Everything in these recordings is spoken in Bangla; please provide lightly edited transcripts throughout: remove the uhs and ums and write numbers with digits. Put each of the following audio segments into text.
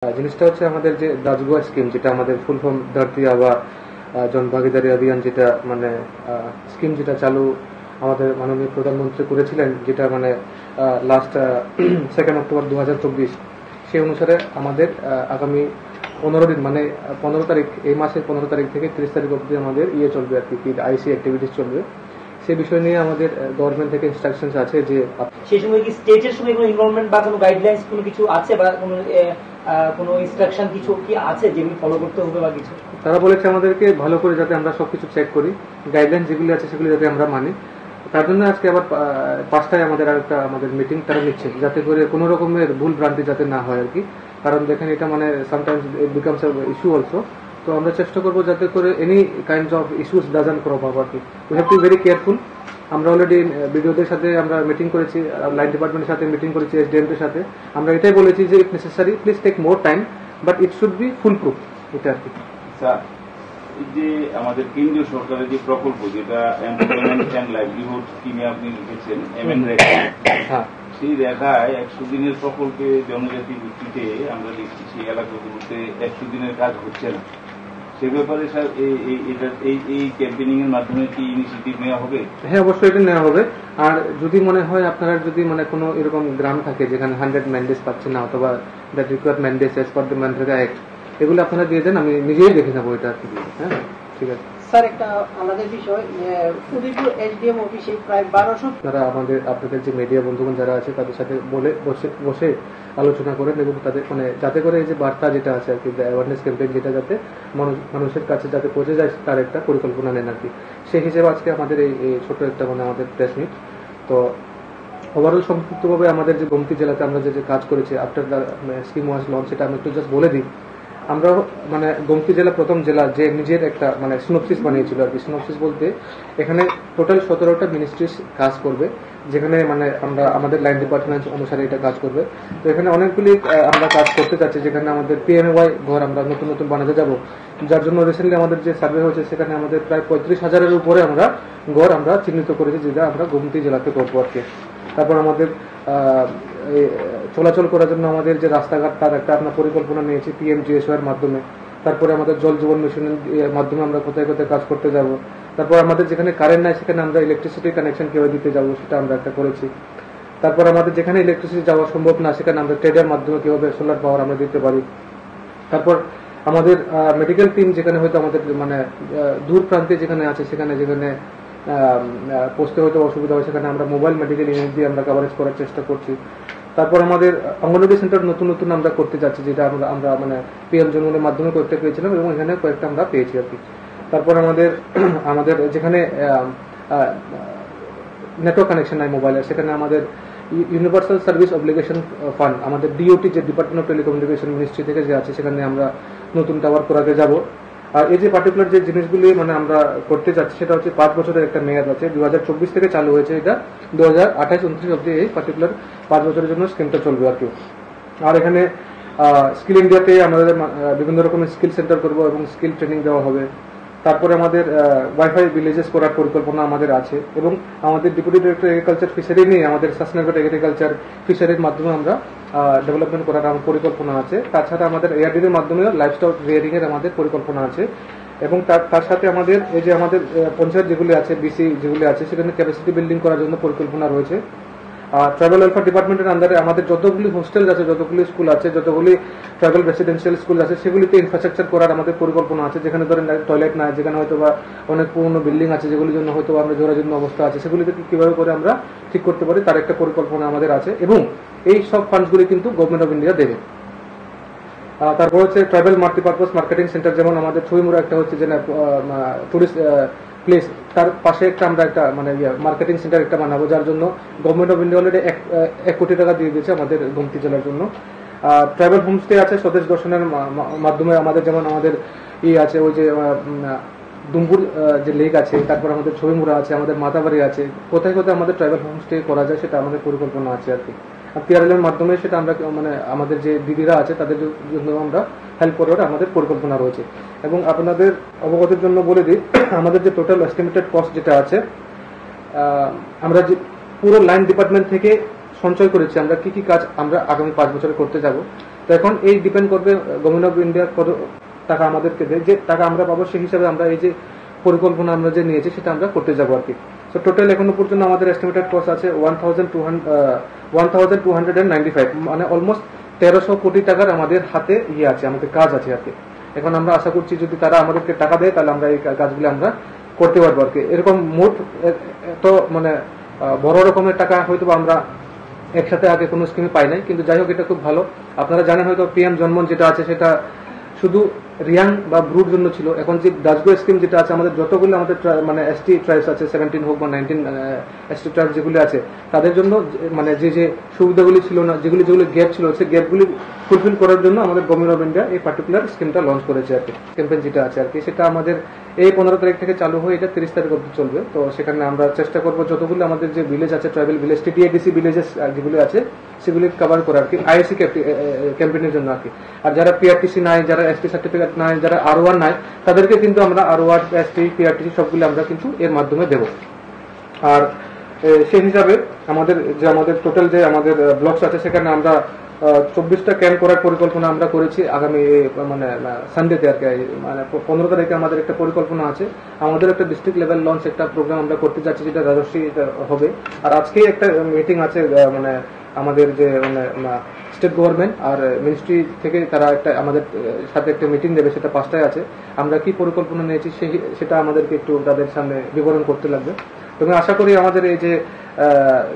জিনিসটা হচ্ছে আমাদের যে রাজগুয়া স্কিম, যেটা আমাদের ফুল ফর্ম ধরতি আবা জনভাগিদারি অভিযান, যেটা মানে স্কিম যেটা চালু আমাদের মাননীয় প্রধানমন্ত্রী করেছিলেন, যেটা মানে লাস্ট 2 অক্টোবর 2024, সেই অনুসারে আমাদের আগামী 15 দিন মানে 15 তারিখ, এই মাসের 15 তারিখ থেকে 30 তারিখ অবধি আমাদের চলবে আর কি, আইসি অ্যাক্টিভিটিস চলবে। সেই বিষয় নিয়ে আমাদের গভর্নমেন্ট থেকে ইনস্ট্রাকশনস আছে যে সেই সময় কি স্টেটের সময় কোনো ইনভলভমেন্ট বা কোনো গাইডলাইন্স কোনো কিছু আছে বা কোনো ইনস্ট্রাকশন কিছু কি আছে যেগুলি ফলো করতে হবে বা কিছু? তারা বলেছে আমাদেরকে ভালো করে যাতে আমরা সবকিছু চেক করি, গাইডলাইন যেগুলি আছে সেগুলি যাতে আমরা মানি। তার জন্য আজকে আবার 5টায় আমাদের আরেকটা আমাদের মিটিং তারা নিচ্ছে, যাতে করে কোনো রকমের ভুল ভ্রান্তি যাতে না হয় আর কি। কারণ দেখেন এটা মানে sometimes it becomes issue also. তো আমরা চেষ্টা করবো যাতে করে any kinds of issues doesn't crop up আর কি। We have to very careful. আমরা অলরেডি বিডিওদের সাথে আমরা মিটিং করেছি, লাইন ডিপার্টমেন্টের সাথে মিটিং করেছি, এসডিএমের সাথে। আমরা এটাই বলেছি যে if necessary please take more time, but it should be foolproof, এটা আর কি। স্যার, এই যে আমাদের কেন্দ্রীয় সরকারের যে প্রকল্প, যেটা এমপ্লয়মেন্ট অ্যান্ড লাইভলিহুড স্কিমে আপনি লিখেছেন এমএন রেখা, সেই রেখায় 100 দিনের প্রকল্পে জনজাতি ভিত্তিতে আমরা দেখছি সেই এলাকাগুলোতে 100 দিনের কাজ হচ্ছে না। সে ব্যাপারে স্যার এই ক্যাম্পেইনিং এর মাধ্যমে কি ইনিশিয়েটিভ নেওয়া হবে? হ্যাঁ, অবশ্যই এটা নেওয়া হবে। আর যদি মনে হয় আপনারা যদি মানে কোনো এরকম গ্রাম থাকে যেখানে 100 ম্যান্ডেটস পাচ্ছে না, অথবা that required mandates as per the MNREGA act, এগুলো আপনারা দিয়ে দেন, আমি নিজেই দেখে নেবো এটা আর কি। হ্যাঁ, ঠিক আছে স্যার। একটা আলাদা বিষয়, উদয়পুর এসডিএম অফিসে প্রায় 1200 তারা আপনাদের যে মিডিয়া বন্ধুগণ যারা আছে তাদের সাথে বসে আলোচনা করেন, এবং তাদের মানে যাতে করে এই যে বার্তা যেটা আছে আর কি, অ্যাওয়ারনেস ক্যাম্পেইন, যেটা যাতে মানুষের কাছে যাতে পৌঁছে যায়, তার একটা পরিকল্পনা নেন আর কি। সেই হিসেবে আজকে আমাদের এই ছোট একটা মানে আমাদের প্রেস মিট। তো ওভারঅল সংক্ষিপ্তভাবে আমাদের যে গোমতী জেলাতে আমরা যে কাজ করেছি after the scheme was launch, সেটা আমি একটু জাস্ট বলে দিই। আমরা মানে গোমতী জেলা প্রথম জেলা যে নিজের একটা মানে সিনোপসিস বানিয়েছিল আর কি। সিনোপসিস বলতে এখানে টোটাল 17টা মিনিস্ট্রিজ কাজ করবে, যেখানে মানে আমরা আমাদের লাইন ডিপার্টমেন্ট অনুসারে এটা কাজ করবে। তো এখানে অনেকগুলি আমরা কাজ করতে চাচ্ছি, যেখানে আমাদের পিএমএওয়াই ঘর আমরা নতুন নতুন বানাতে যাব, যার জন্য রিসেন্টলি আমাদের যে সার্ভে হয়েছে সেখানে আমাদের প্রায় 35,000-এর উপরে আমরা ঘর আমরা চিহ্নিত করেছি, যেটা আমরা গোমতী জেলাতে করবো আর কি। তারপর আমাদের চলাচল করার জন্য আমাদের যে রাস্তাঘাট, তার একটা আপনার পরিকল্পনা নিয়েছি পিএমজিএসওয়াই এর মাধ্যমে। তারপরে আমাদের জল জীবন মিশনের মাধ্যমে আমরা কোথায় কোথায় কাজ করতে যাব। তারপর আমাদের যেখানে কারেন্ট নাই সেখানে আমরা ইলেকট্রিসিটি কানেকশন কিভাবে দিতে যাব, সেটা আমরা একটা করেছি। তারপর আমাদের যেখানে ইলেকট্রিসিটি যাওয়া সম্ভব না সেখানে আমরা ট্রেডের মাধ্যমে কিভাবে সোলার পাওয়ার আমরা দিতে পারি। তারপর আমাদের মেডিকেল টিম যেখানে হয়তো আমাদের মানে দূর প্রান্তে যেখানে আছে, সেখানে যেখানে পৌঁছতে হয়তো অসুবিধা হয়, সেখানে আমরা মোবাইল মেডিকেল ইউনিট দিয়ে আমরা কভারেজ করার চেষ্টা করছি। তারপর আমাদের অঙ্গনওয়াড়ি সেন্টার নতুন নতুন আমরা করতে যাচ্ছি, যেটা আমরা মানে পিএম জনগণের মাধ্যমে করতে পেয়েছিলাম, এবং এখানে কয়েকটা আমরা পেয়েছি আর কি। তারপর আমাদের যেখানে নেটওয়ার্ক কানেকশন নাই মোবাইলের, সেখানে আমাদের ইউনিভার্সাল সার্ভিস অব্লিগেশন ফান্ড, আমাদের ডিওটি যে ডিপার্টমেন্ট অফ টেলিকমিউনিকেশন মিনিস্ট্রি থেকে যে আছে, সেখানে আমরা নতুন টাওয়ার করাতে যাব। আর এই যে পার্টিকুলার যে জিনিসগুলি মানে আমরা করতে চাচ্ছি, সেটা হচ্ছে 5 বছরের একটা মেয়াদ আছে। 2024 থেকে চালু হয়েছে, এটা 2028-29 অব্দি এই পার্টিকুলার 5 বছরের জন্য স্কিমটা চলবে আর কি। আর এখানে স্কিল ইন্ডিয়াতে আমাদের বিভিন্ন রকমের স্কিল সেন্টার করবো এবং স্কিল ট্রেনিং দেওয়া হবে। তারপরে আমাদের ওয়াইফাই ভিলেজেস করার পরিকল্পনা আমাদের আছে, এবং আমাদের ডেপুটি ডিরেক্টর এগ্রিকালচার ফিশারি নিয়ে আমাদের সাস্টেনেবল এগ্রিকালচার ফিশারির মাধ্যমে আমরা ডেভেলপমেন্ট করার আমার পরিকল্পনা আছে। তাছাড়া আমাদের এআরডির মাধ্যমে লাইভস্টক রিয়ারিং এর আমাদের পরিকল্পনা আছে, এবং তার সাথে আমাদের এই যে আমাদের পঞ্চায়েত যেগুলি আছে, বিসি যেগুলি আছে, সেখানে ক্যাপাসিটি বিল্ডিং করার জন্য পরিকল্পনা রয়েছে। ট্রাইবাল ওয়েলফেয়ার ডিপার্টমেন্টের আন্ডারে আমাদের যতগুলি হোস্টেল আছে, যতগুলি স্কুল আছে, যতগুলি ট্রাইবাল রেসিডেন্সিয়াল স্কুল আছে, সেগুলিতে ইনফ্রাস্ট্রাকচার করার আমাদের পরিকল্পনা আছে। যেখানে ধরেন টয়লেট নাই, যেখানে হয়তো বা অনেক পুরনো বিল্ডিং আছে, যেগুলির জন্য হয়তো আমরা জোরাজীর্ণ অবস্থা আছে, সেগুলিতে কিভাবে করে আমরা ঠিক করতে পারি, তার একটা পরিকল্পনা আমাদের আছে, এবং এই সব ফান্ডসগুলি কিন্তু গভর্নমেন্ট অফ ইন্ডিয়া দেবে। তারপর হচ্ছে ট্রাইবাল মাল্টিপারপাস মার্কেটিং সেন্টার, যেমন আমাদের ছবিমুড়া একটা হচ্ছে যে টুরিস্ট প্লেস, তার পাশে আমরা একটা মানে মার্কেটিং সেন্টার একটা বানাবো, যার জন্য গভর্নমেন্ট অফ ইন্ডিয়া অলরেডি 1 কোটি টাকা দিয়ে দিয়েছে আমাদের গোমতী জেলার জন্য। ট্রাইবাল হোমস্টে আছে স্বদেশ দর্শনের মাধ্যমে, আমাদের যেমন আমাদের আছে ওই যে দুম্বুর যে লেক আছে, তারপর আমাদের ছবিমুড়া আছে, আমাদের মাতাবাড়ি আছে, কোথায় কোথায় আমাদের ট্রাইবাল হোমস্টে করা যায় সেটা আমাদের পরিকল্পনা আছে আর কি। আর পিআরএল-এর মাধ্যমে সেটা আমরা মানে আমাদের যে দিদিরা আছে তাদের জন্য আমরা হেল্প করার আমাদের পরিকল্পনা রয়েছে। এবং আপনাদের অবগতির জন্য বলে দিই, আমাদের যে টোটাল এস্টিমেটেড কস্ট যেটা আছে, আমরা যে পুরো লাইন ডিপার্টমেন্ট থেকে সঞ্চয় করেছি আমরা কি কি কাজ আমরা আগামী 5 বছরে করতে যাব, তো এখন এই ডিপেন্ড করবে গভর্নমেন্ট অফ ইন্ডিয়া কত টাকা আমাদেরকে দেয়, যে টাকা আমরা পাবো সেই হিসাবে আমরা এই যে পরিকল্পনা আমরা যে নিয়েছি সেটা আমরা করতে যাবো আর কি। সো টোটাল এখনো পর্যন্ত আমাদের এস্টিমেটেড কস্ট আছে 1295, মানে অলমোস্ট 1300 কোটি টাকার আমাদের হাতে আছে, আমাদের কাজ আছে আর কি। এখন আমরা আশা করছি যদি তারা আমাদেরকে টাকা দেয় তাহলে আমরা এই কাজগুলো আমরা করতে পারবো আর কি। এরকম মোট তো মানে বড় রকমের টাকা হয়তো আমরা একসাথে আগে কোনো স্কিমে পাই নাই, কিন্তু যাই হোক এটা খুব ভালো। আপনারা জানেন হয়তো পিএম জন্মন যেটা আছে সেটা শুধু রিয়াং বা ব্রুড জন্য ছিল। এখন যে ডাচগো স্কিম যেটা আছে আমাদের যতগুলো আমাদের মানে এসটি ট্রাইবস আছে 17 হোক বা 19 এসটি ট্রাইবস যেগুলো আছে তাদের জন্য মানে যে যে সুবিধাগুলি ছিল না, যেগুলি গ্যাপ ছিল, সেই গ্যাপগুলি ফুলফিল করার জন্য আমাদের গভর্নমেন্ট অফ ইন্ডিয়া এই পার্টিকুলার স্কিমটা লঞ্চ করেছে আর কি। ক্যাম্পেইন যেটা আছে আর কি সেটা আমাদের এই 15 তারিখ থেকে চালু হয়ে এটা 30 তারিখ অবধি চলবে। তো সেখানে আমরা চেষ্টা করবো যতগুলো আমাদের যে ভিলেজ আছে, ট্রাইবাল ভিলেজ, টিটিআইডিসি ভিলেজেস যেগুলো আছে সেগুলি কভার করা আর কি, আইএসসি ক্যাম্পেইনের জন্য আর কি। আর যারা পিআরটিসি নাই, যারা এসটি সার্টিফিকেট নাই, যারা আরওয়ার নাই, তাদেরকে কিন্তু আমরা আরওয়ার, এসটি, পিআরটিসি সবগুলো আমরা কিন্তু এর মাধ্যমে দেব। আর সেই হিসাবে আমাদের টোটাল যে আমাদের ব্লকস আছে সেখানে আমরা 24টা ক্যাম্প করার পরিকল্পনা আমরা করেছি আগামী মানে সানডেতে আর কি। মানে 15 তারিখে আমাদের একটা পরিকল্পনা আছে, আমাদের একটা ডিস্ট্রিক্ট লেভেল লঞ্চ একটা প্রোগ্রাম আমরা করতে যাচ্ছি যেটা রাজস্বী হবে। আর আজকে একটা মিটিং আছে মানে আমাদের যে মানে স্টেট গভর্নমেন্ট আর মিনিস্ট্রি থেকে তারা একটা আমাদের সাথে একটা মিটিং দেবে, সেটা 5টায় আছে। আমরা কি পরিকল্পনা নিয়েছি সেটা আমাদেরকে একটু তাদের সামনে বিবরণ করতে লাগবে। তবে আশা করি আমাদের এই যে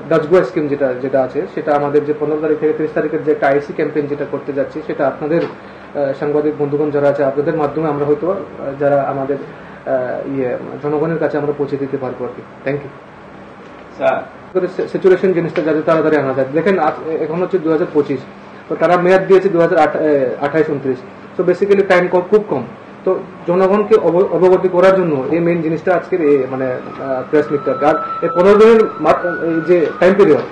ডাচগো স্কিম যেটা আছে সেটা আমাদের যে 15 তারিখ থেকে 30 তারিখের যে একটা আইসি ক্যাম্পেইন যেটা করতে যাচ্ছি সেটা আপনাদের সাংবাদিক বন্ধুগণ যারা আছে আপনাদের মাধ্যমে আমরা হয়তো যারা আমাদের জনগণের কাছে আমরা পৌঁছে দিতে পারবো আর কি। Thank you sir. স্যাচুরেশন জিনিসটা যাতে তাড়াতাড়ি আনা যায়। দেখেন এখন হচ্ছে 2025, তো তারা মেয়াদ দিয়েছে 2028-29, তো বেসিক্যালি টাইম খুব কম। তো জনগণকে অবগতি করার জন্য এই মেইন জিনিসটা আজকের মানে প্রেস মিটটা। আর এই 15 দিনের যে টাইম পিরিয়ড,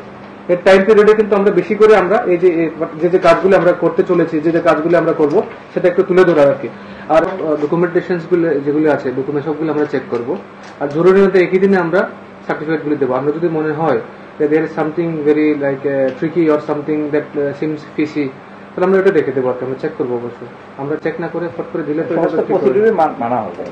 এই টাইম পিরিয়ডে কিন্তু আমরা বেশি করে আমরা এই যে কাজগুলো আমরা করতে চলেছি, যে কাজগুলো আমরা করব সেটা একটু তুলে ধরা আর কি। আর ডকুমেন্টেশন যেগুলো আছে ডকুমেন্ট সবগুলো আমরা চেক করব। আর জরুরি মতো একই দিনে আমরা সার্টিফিকেটগুলি দেবো। আমরা যদি মনে হয় যে there is something very like tricky or something that seems fishy, তাহলে আমরা এটা দেখে দেবো আর কি। আমরা চেক করবো অবশ্যই, আমরা চেক না করে ফট করে দিলে তো মানা হবে।